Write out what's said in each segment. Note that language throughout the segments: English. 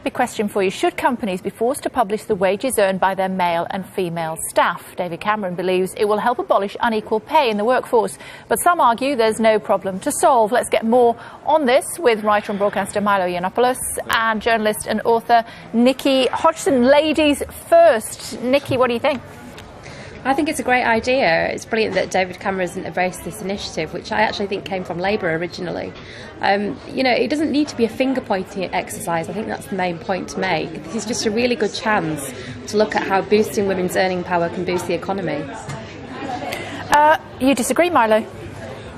Big question for you. Should companies be forced to publish the wages earned by their male and female staff? David Cameron believes it will help abolish unequal pay in the workforce. But some argue there's no problem to solve. Let's get more on this with writer and broadcaster Milo Yiannopoulos and journalist and author Nikki Hodgson. Ladies first. Nikki, what do you think? I think it's a great idea. It's brilliant that David Cameron hasn't embraced this initiative, which I actually think came from Labour originally. It doesn't need to be a finger-pointing exercise. I think that's the main point to make. This is just a really good chance to look at how boosting women's earning power can boost the economy. You disagree, Milo?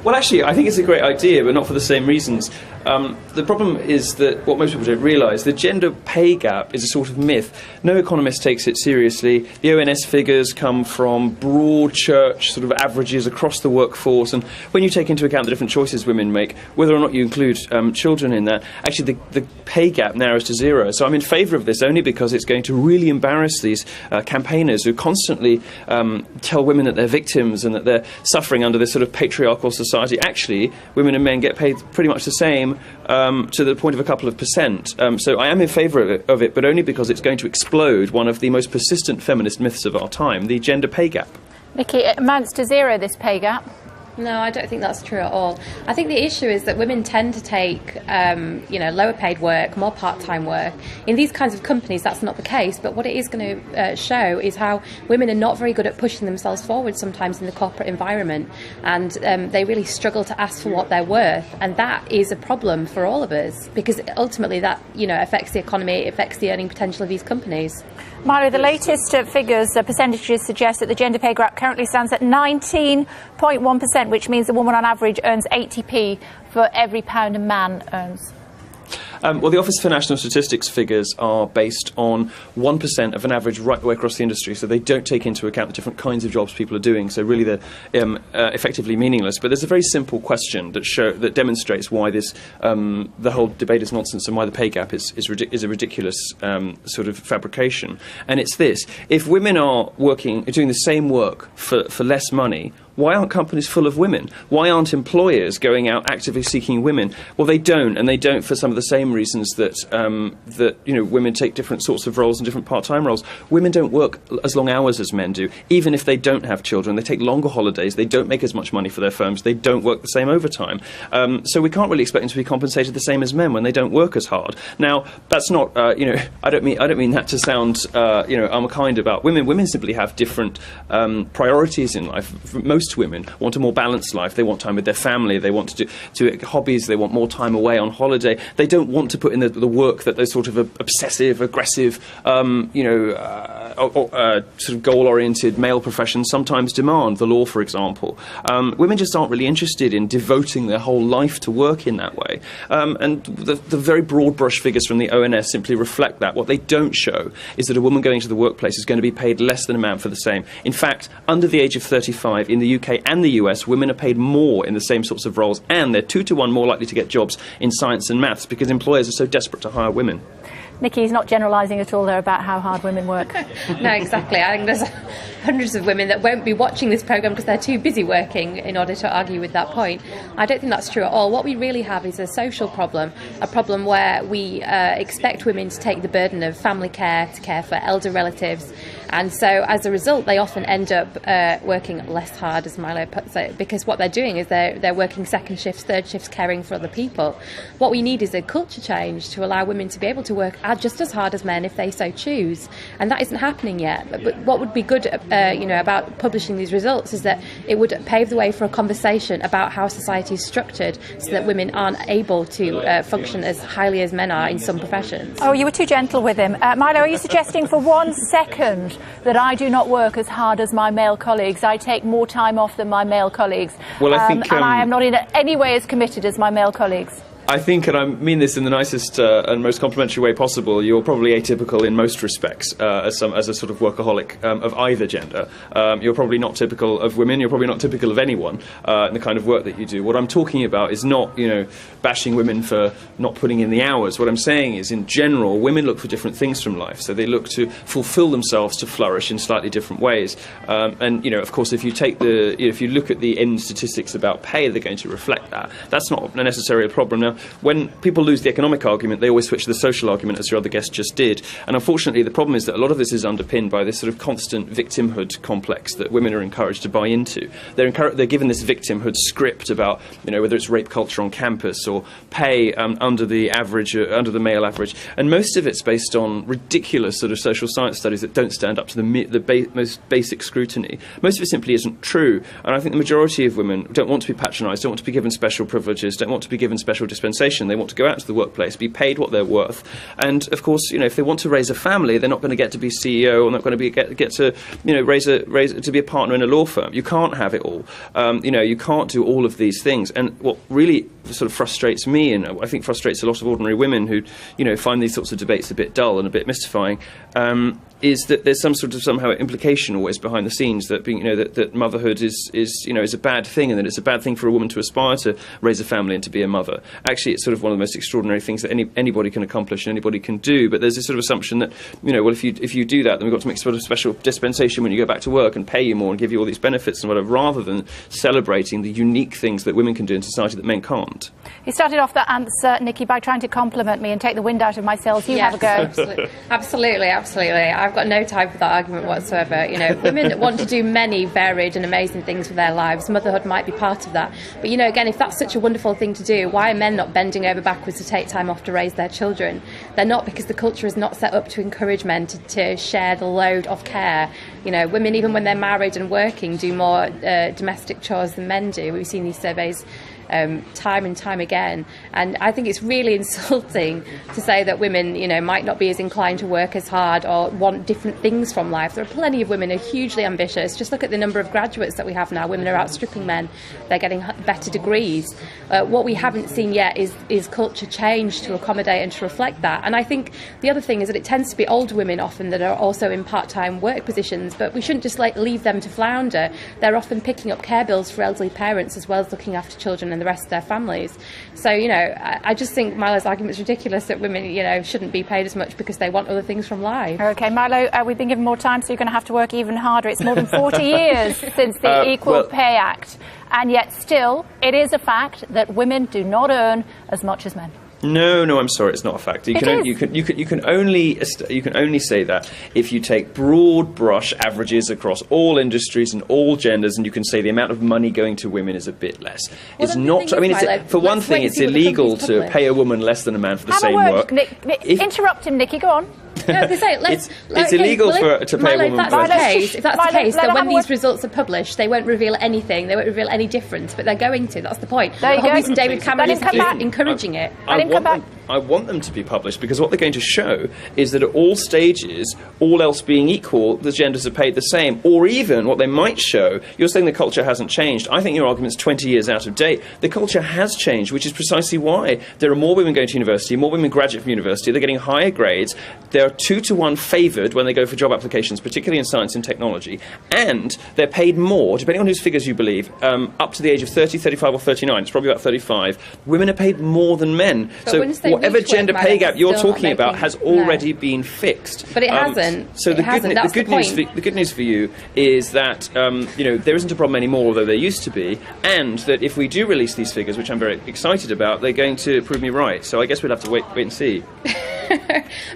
Well, actually, I think it's a great idea, but not for the same reasons. The problem is that what most people don't realise, the gender pay gap is a sort of myth. No economist takes it seriously. The ONS figures come from broad church sort of averages across the workforce, and when you take into account the different choices women make, whether or not you include children in that, actually the pay gap narrows to zero. So I'm in favour of this only because it's going to really embarrass these campaigners who constantly tell women that they're victims and that they're suffering under this sort of patriarchal society. Actually, women and men get paid pretty much the same, to the point of a couple of percent. So I am in favour of it, but only because it's going to explode one of the most persistent feminist myths of our time, the gender pay gap. Nikki, it amounts to zero, this pay gap. No, I don't think that's true at all. I think the issue is that women tend to take, lower paid work, more part-time work. In these kinds of companies, that's not the case. But what it is going to show is how women are not very good at pushing themselves forward sometimes in the corporate environment. And they really struggle to ask for what they're worth. And that is a problem for all of us, because ultimately that, affects the economy, it affects the earning potential of these companies. Milo, the latest percentages suggest that the gender pay gap currently stands at 19.1%, which means a woman on average earns 80p for every pound a man earns. Well, the Office for National Statistics figures are based on 1% of an average right the way across the industry, so they don't take into account the different kinds of jobs people are doing, so really they're effectively meaningless. But there's a very simple question that demonstrates why the whole debate is nonsense and why the pay gap is a ridiculous sort of fabrication. And it's this: if women are doing the same work for less money, why aren't companies full of women? Why aren't employers going out actively seeking women? Well, they don't, and they don't for some of the same reasons that women take different sorts of roles and different part-time roles. Women don't work as long hours as men do, even if they don't have children. They take longer holidays. They don't make as much money for their firms. They don't work the same overtime. So we can't really expect them to be compensated the same as men when they don't work as hard. Now, that's not, I don't mean that to sound, unkind about women. Women simply have different priorities in life. Most women want a more balanced life. They want time with their family. They want to do hobbies. They want more time away on holiday. They don't want to put in the work that those sort of obsessive, aggressive, sort of goal-oriented male professions sometimes demand. The law, for example. Women just aren't really interested in devoting their whole life to work in that way. And the very broad brush figures from the ONS simply reflect that. What they don't show is that a woman going to the workplace is going to be paid less than a man for the same. In fact, under the age of 35 in the UK and the US, women are paid more in the same sorts of roles, and they're 2 to 1 more likely to get jobs in science and maths because employers are so desperate to hire women. Nikki's not generalising at all there about how hard women work. No, exactly. I think there's hundreds of women that won't be watching this programme because they're too busy working in order to argue with that point. I don't think that's true at all. What we really have is a social problem, a problem where we expect women to take the burden of family care, to care for elder relatives, and so as a result they often end up working less hard, as Milo puts it, because what they're doing is they're working second shifts, third shifts, caring for other people. What we need is a culture change to allow women to be able to work just as hard as men if they so choose, and that isn't happening yet. But what would be good about publishing these results is that it would pave the way for a conversation about how society is structured so that women aren't able to function as highly as men are in some professions. Oh, you were too gentle with him. Milo, are you suggesting for 1 second that I do not work as hard as my male colleagues? I take more time off than my male colleagues. Well, I think, and I am not in any way as committed as my male colleagues. I think, and I mean this in the nicest and most complimentary way possible, you're probably atypical in most respects as a sort of workaholic of either gender. You're probably not typical of women. You're probably not typical of anyone in the kind of work that you do. What I'm talking about is not, bashing women for not putting in the hours. What I'm saying is, in general, women look for different things from life. So they look to fulfill themselves to flourish in slightly different ways. And of course, if you look at the end statistics about pay, they're going to reflect that. That's not necessarily a problem. Now, when people lose the economic argument, they always switch to the social argument, as your other guest just did. And unfortunately, the problem is that a lot of this is underpinned by this sort of constant victimhood complex that women are encouraged to buy into. They're given this victimhood script about, whether it's rape culture on campus or pay under the average, under the male average. And most of it's based on ridiculous sort of social science studies that don't stand up to the most basic scrutiny. Most of it simply isn't true. And I think the majority of women don't want to be patronised, don't want to be given special privileges, don't want to be given special dispensation. They want to go out to the workplace, be paid what they're worth. And, of course, if they want to raise a family, they're not going to get to be CEO or not going to get to, to be a partner in a law firm. You can't have it all. You can't do all of these things. And what really sort of frustrates me, and I think frustrates a lot of ordinary women who, find these sorts of debates a bit dull and a bit mystifying, is that there's some sort of somehow implication always behind the scenes that being, that motherhood is a bad thing, and that it's a bad thing for a woman to aspire to raise a family and to be a mother. Actually, it's sort of one of the most extraordinary things that anybody can accomplish and anybody can do. But there's this sort of assumption that, well, if you do that, then we've got to make sort of special dispensation when you go back to work and pay you more and give you all these benefits and whatever, rather than celebrating the unique things that women can do in society that men can't. You started off that answer, Nikki, by trying to compliment me and take the wind out of my sails. You have a go. Absolutely. I've got no time for that argument whatsoever. Women want to do many varied and amazing things for their lives. Motherhood might be part of that. But, again, if that's such a wonderful thing to do, why are men not bending over backwards to take time off to raise their children? They're not, because the culture is not set up to encourage men to share the load of care. Women, even when they're married and working, do more domestic chores than men do. We've seen these surveys time and time again, and I think it's really insulting to say that women, might not be as inclined to work as hard or want different things from life. There are plenty of women who are hugely ambitious. Just look at the number of graduates that we have now. Women are outstripping men. They're getting better degrees. What we haven't seen yet is culture change to accommodate and to reflect that. And I think the other thing is that it tends to be older women often that are also in part-time work positions, but we shouldn't just leave them to flounder. They're often picking up care bills for elderly parents as well as looking after children and the rest of their families. So, I just think Milo's argument is ridiculous that women, shouldn't be paid as much because they want other things from life. OK, Milo, we've been given more time, so you're going to have to work even harder. It's more than 40 years since the Equal Pay Act, and yet still it is a fact that women do not earn as much as men. No, I'm sorry, it's not a fact. You can only say that if you take broad brush averages across all industries and all genders, and you can say the amount of money going to women is a bit less. It's not. I mean, for one thing, it's illegal to pay a woman less than a man for the same work. Interrupt him, Nikki. Go on. No, it's illegal to pay a woman. If that's the case, then when these results are published, they won't reveal anything. They won't reveal any difference, but they're going to. That's the point. The whole reason David Cameron is encouraging it. I want them to be published because what they're going to show is that at all stages, all else being equal, the genders are paid the same. Or even what they might show, you're saying the culture hasn't changed. I think your argument's 20 years out of date. The culture has changed, which is precisely why there are more women going to university, more women graduate from university, they're getting higher grades, they're 2-to-1 favoured when they go for job applications, particularly in science and technology, and they're paid more, depending on whose figures you believe, up to the age of 30, 35 or 39, it's probably about 35, women are paid more than men. But so whatever gender pay gap you're talking about has already been fixed. But it hasn't. So the good news for you is that there isn't a problem anymore, although there used to be, and that if we do release these figures, which I'm very excited about, they're going to prove me right. So I guess we'll have to wait and see.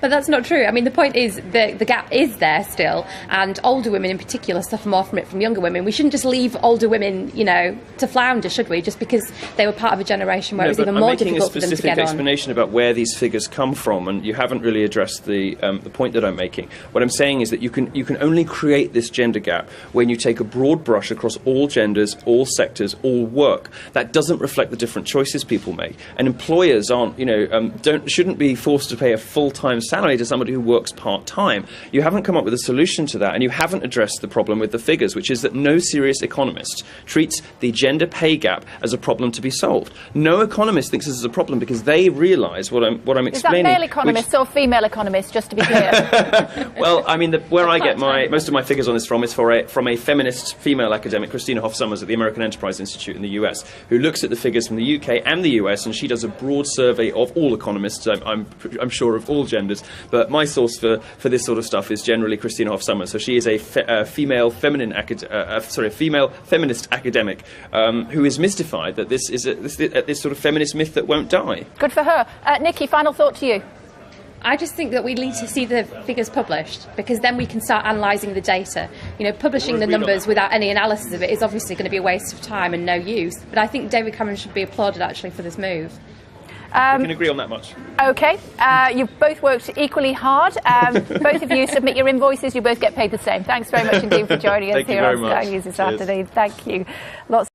But that's not true. I mean, the point is the gap is there still, and older women in particular suffer more from it from younger women. We shouldn't just leave older women, to flounder, should we? Just because they were part of a generation where it was even more difficult for them to get on. I'm making a specific explanation about where these figures come from, and you haven't really addressed the point that I'm making. What I'm saying is that you can only create this gender gap when you take a broad brush across all genders, all sectors, all work. That doesn't reflect the different choices people make, and employers shouldn't be forced to pay a full-time salary to somebody who works part-time. You haven't come up with a solution to that, and you haven't addressed the problem with the figures, which is that no serious economist treats the gender pay gap as a problem to be solved. No economist thinks this is a problem because they realise what I'm explaining. Is that male economists or female economists, just to be clear? Well, I mean, where I get most of my figures on this from is from a feminist female academic, Christina Hoff Sommers at the American Enterprise Institute in the US, who looks at the figures from the UK and the US, and she does a broad survey of all economists, I'm sure law of all genders. But my source for this sort of stuff is generally Christina Hoff Sommers. So she is a female feminist academic who is mystified that this is this sort of feminist myth that won't die. Good for her. Nikki, final thought to you. I just think that we need to see the figures published, because then we can start analysing the data. You know, publishing the numbers without any analysis of it is obviously going to be a waste of time and no use. But I think David Cameron should be applauded actually for this move. We can agree on that much. OK. You've both worked equally hard. Both of you submit your invoices. You both get paid the same. Thanks very much indeed for joining us here on Sky News this afternoon. Thank you. Lots